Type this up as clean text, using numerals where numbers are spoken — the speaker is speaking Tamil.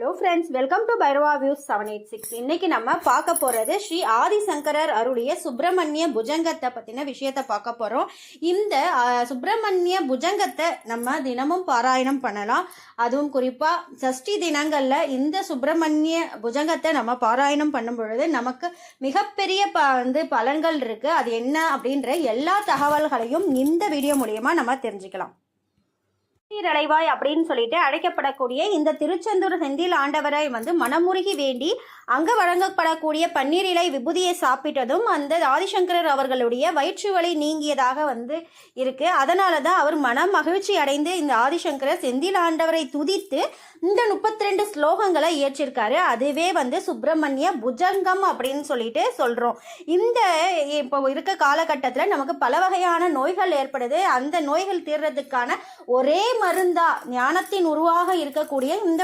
Hello friends, welcome to Bhairava views 786. இன்னைக்கு நம்ம பார்க்க போகிறது ஸ்ரீ ஆதிசங்கரர் அருளிய சுப்பிரமணிய புஜங்கத்தை பற்றின விஷயத்தை பார்க்க போகிறோம். இந்த சுப்பிரமணிய புஜங்கத்தை நம்ம தினமும் பாராயணம் பண்ணலாம். அதுவும் குறிப்பாக சஷ்டி தினங்களில் இந்த சுப்பிரமணிய புஜங்கத்தை நம்ம பாராயணம் பண்ணும் பொழுது நமக்கு மிகப்பெரிய பலன்கள் இருக்குது. அது என்ன அப்படின்ற எல்லா தகவல்களையும் இந்த வீடியோ மூலமா நம்ம தெரிஞ்சுக்கலாம். அலைவாய் அப்படின்னு சொல்லிட்டு அழைக்கப்படக்கூடிய இந்த திருச்செந்தூர் செந்தில் ஆண்டவரை மனமுருகி வேண்டி அங்க வழங்கப்படக்கூடிய பன்னீர் இலை விபூதியை சாப்பிட்டதும் அந்த ஆதிசங்கரர் அவர்களுடைய வயிற்று வலி நீங்கியதாக இருக்கு. அதனால தான் அவர் மனம் மகிழ்ச்சி அடைந்து இந்த ஆதிசங்கரர் செந்தில் ஆண்டவரை துதித்து இந்த 32 ஸ்லோகங்களை இயற்றிருக்காரு. அதுவே சுப்பிரமணிய புஜங்கம் அப்படின்னு சொல்லிட்டு சொல்றோம். இந்த இப்போ இருக்க காலகட்டத்தில் நமக்கு பல வகையான நோய்கள் ஏற்படுது. அந்த நோய்கள் தீர்றதுக்கான ஒரே மருந்தா ஞானத்தின் உருவாக இருக்கக்கூடிய இந்த